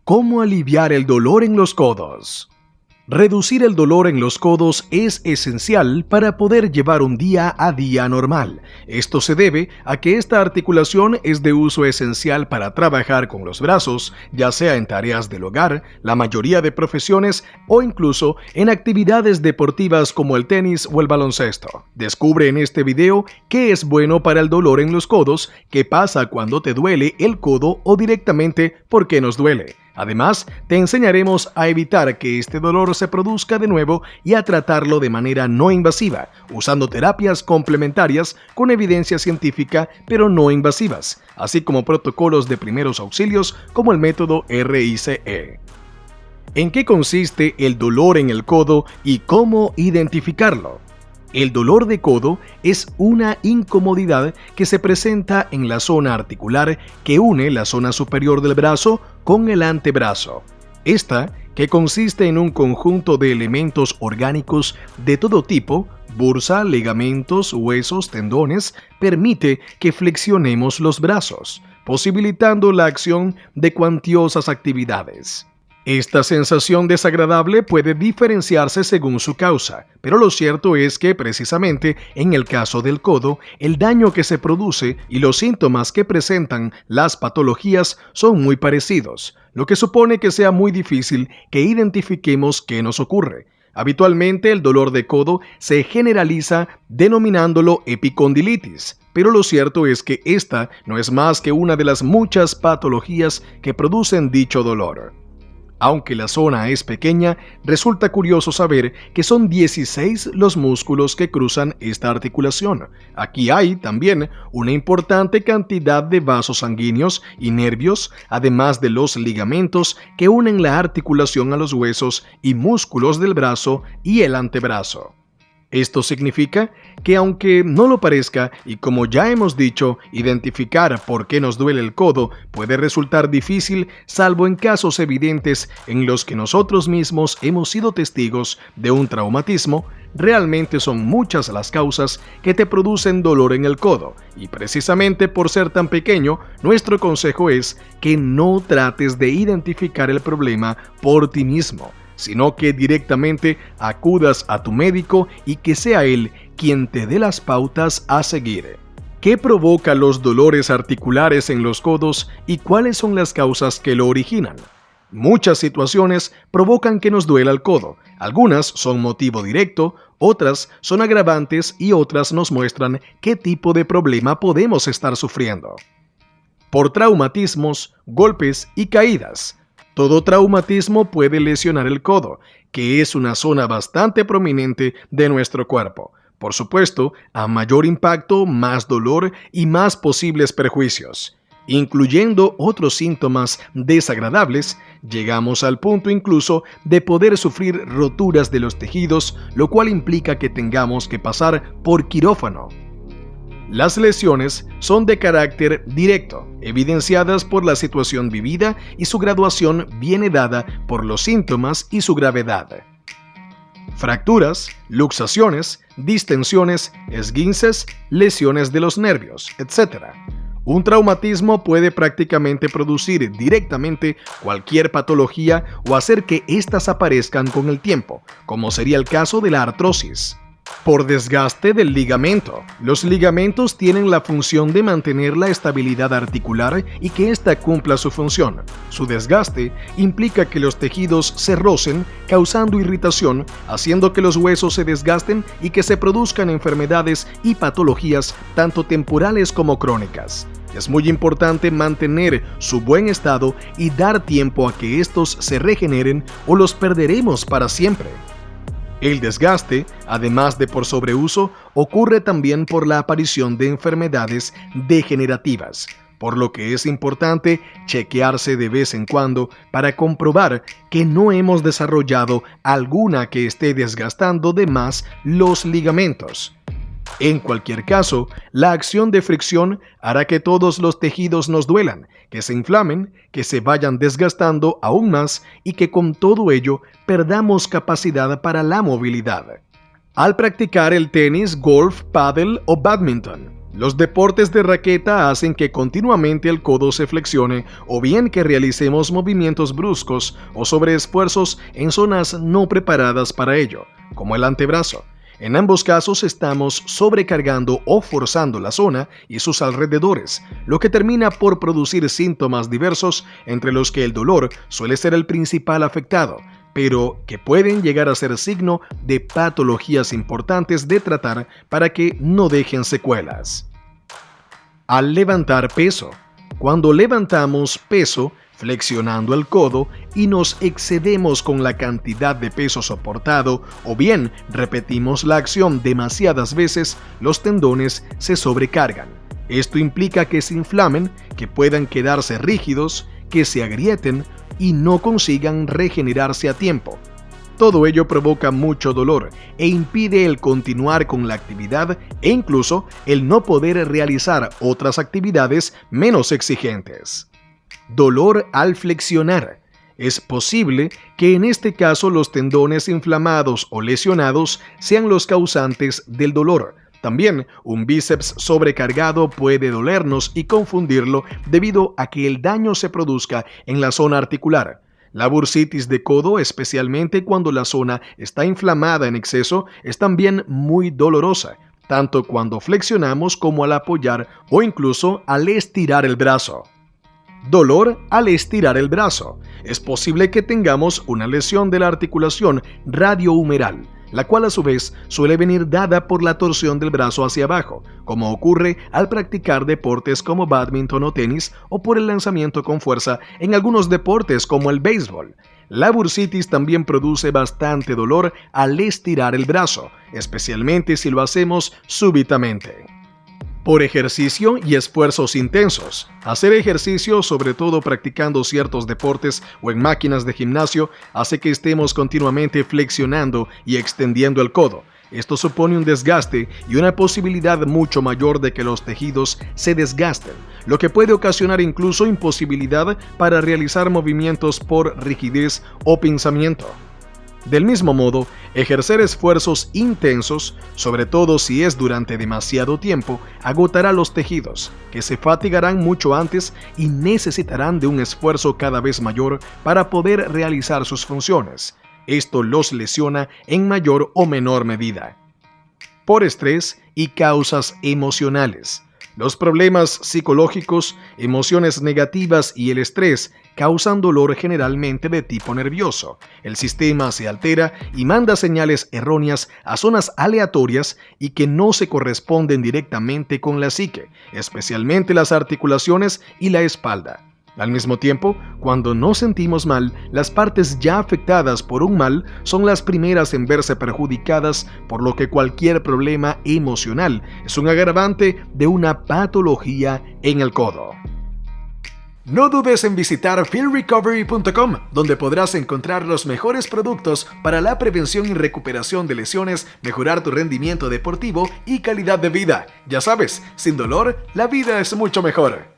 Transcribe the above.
¿Cómo aliviar el dolor en los codos? Reducir el dolor en los codos es esencial para poder llevar un día a día normal. Esto se debe a que esta articulación es de uso esencial para trabajar con los brazos, ya sea en tareas del hogar, la mayoría de profesiones o incluso en actividades deportivas como el tenis o el baloncesto. Descubre en este video qué es bueno para el dolor en los codos, qué pasa cuando te duele el codo o directamente por qué nos duele. Además, te enseñaremos a evitar que este dolor se produzca de nuevo y a tratarlo de manera no invasiva, usando terapias complementarias con evidencia científica pero no invasivas, así como protocolos de primeros auxilios como el método RICE. ¿En qué consiste el dolor en el codo y cómo identificarlo? El dolor de codo es una incomodidad que se presenta en la zona articular que une la zona superior del brazo con el antebrazo. Esta, que consiste en un conjunto de elementos orgánicos de todo tipo, bursa, ligamentos, huesos, tendones, permite que flexionemos los brazos, posibilitando la acción de cuantiosas actividades. Esta sensación desagradable puede diferenciarse según su causa, pero lo cierto es que precisamente en el caso del codo, el daño que se produce y los síntomas que presentan las patologías son muy parecidos, lo que supone que sea muy difícil que identifiquemos qué nos ocurre. Habitualmente el dolor de codo se generaliza denominándolo epicondilitis, pero lo cierto es que esta no es más que una de las muchas patologías que producen dicho dolor. Aunque la zona es pequeña, resulta curioso saber que son 16 los músculos que cruzan esta articulación. Aquí hay también una importante cantidad de vasos sanguíneos y nervios, además de los ligamentos que unen la articulación a los huesos y músculos del brazo y el antebrazo. Esto significa que aunque no lo parezca, y como ya hemos dicho, identificar por qué nos duele el codo puede resultar difícil, salvo en casos evidentes en los que nosotros mismos hemos sido testigos de un traumatismo, realmente son muchas las causas que te producen dolor en el codo, y precisamente por ser tan pequeño, nuestro consejo es que no trates de identificar el problema por ti mismo, sino que directamente acudas a tu médico y que sea él quien te dé las pautas a seguir. ¿Qué provoca los dolores articulares en los codos y cuáles son las causas que lo originan? Muchas situaciones provocan que nos duela el codo. Algunas son motivo directo, otras son agravantes y otras nos muestran qué tipo de problema podemos estar sufriendo. Por traumatismos, golpes y caídas. Todo traumatismo puede lesionar el codo, que es una zona bastante prominente de nuestro cuerpo. Por supuesto, a mayor impacto, más dolor y más posibles perjuicios. Incluyendo otros síntomas desagradables, llegamos al punto incluso de poder sufrir roturas de los tejidos, lo cual implica que tengamos que pasar por quirófano. Las lesiones son de carácter directo, evidenciadas por la situación vivida y su graduación viene dada por los síntomas y su gravedad. Fracturas, luxaciones, distensiones, esguinces, lesiones de los nervios, etc. Un traumatismo puede prácticamente producir directamente cualquier patología o hacer que éstas aparezcan con el tiempo, como sería el caso de la artrosis. Por desgaste del ligamento. Los ligamentos tienen la función de mantener la estabilidad articular y que ésta cumpla su función. Su desgaste implica que los tejidos se rocen, causando irritación, haciendo que los huesos se desgasten y que se produzcan enfermedades y patologías tanto temporales como crónicas. Es muy importante mantener su buen estado y dar tiempo a que estos se regeneren o los perderemos para siempre. El desgaste, además de por sobreuso, ocurre también por la aparición de enfermedades degenerativas, por lo que es importante chequearse de vez en cuando para comprobar que no hemos desarrollado alguna que esté desgastando de más los ligamentos. En cualquier caso, la acción de fricción hará que todos los tejidos nos duelan, que se inflamen, que se vayan desgastando aún más y que con todo ello perdamos capacidad para la movilidad. Al practicar el tenis, golf, pádel o bádminton, Los deportes de raqueta hacen que continuamente el codo se flexione o bien que realicemos movimientos bruscos o sobreesfuerzos en zonas no preparadas para ello, como el antebrazo. En ambos casos estamos sobrecargando o forzando la zona y sus alrededores, lo que termina por producir síntomas diversos, entre los que el dolor suele ser el principal afectado, pero que pueden llegar a ser signo de patologías importantes de tratar para que no dejen secuelas. Al levantar peso. Cuando levantamos peso, flexionando el codo y nos excedemos con la cantidad de peso soportado o bien repetimos la acción demasiadas veces, los tendones se sobrecargan. Esto implica que se inflamen, que puedan quedarse rígidos, que se agrieten y no consigan regenerarse a tiempo. Todo ello provoca mucho dolor e impide el continuar con la actividad e incluso el no poder realizar otras actividades menos exigentes. Dolor al flexionar. Es posible que en este caso los tendones inflamados o lesionados sean los causantes del dolor. También un bíceps sobrecargado puede dolernos y confundirlo debido a que el daño se produzca en la zona articular. La bursitis de codo, especialmente cuando la zona está inflamada en exceso, es también muy dolorosa, tanto cuando flexionamos como al apoyar o incluso al estirar el brazo. Dolor al estirar el brazo. Es posible que tengamos una lesión de la articulación radiohumeral, la cual a su vez suele venir dada por la torsión del brazo hacia abajo, como ocurre al practicar deportes como bádminton o tenis o por el lanzamiento con fuerza en algunos deportes como el béisbol. La bursitis también produce bastante dolor al estirar el brazo, especialmente si lo hacemos súbitamente. Por ejercicio y esfuerzos intensos. Hacer ejercicio, sobre todo practicando ciertos deportes o en máquinas de gimnasio, hace que estemos continuamente flexionando y extendiendo el codo. Esto supone un desgaste y una posibilidad mucho mayor de que los tejidos se desgasten, lo que puede ocasionar incluso imposibilidad para realizar movimientos por rigidez o pinzamiento. Del mismo modo, ejercer esfuerzos intensos, sobre todo si es durante demasiado tiempo, agotará los tejidos, que se fatigarán mucho antes y necesitarán de un esfuerzo cada vez mayor para poder realizar sus funciones. Esto los lesiona en mayor o menor medida. Por estrés y causas emocionales. Los problemas psicológicos, emociones negativas y el estrés causan dolor generalmente de tipo nervioso. El sistema se altera y manda señales erróneas a zonas aleatorias y que no se corresponden directamente con la psique, especialmente las articulaciones y la espalda. Al mismo tiempo, cuando nos sentimos mal, las partes ya afectadas por un mal son las primeras en verse perjudicadas, por lo que cualquier problema emocional es un agravante de una patología en el codo. No dudes en visitar fieldrecovery.com, donde podrás encontrar los mejores productos para la prevención y recuperación de lesiones, mejorar tu rendimiento deportivo y calidad de vida. Ya sabes, sin dolor, la vida es mucho mejor.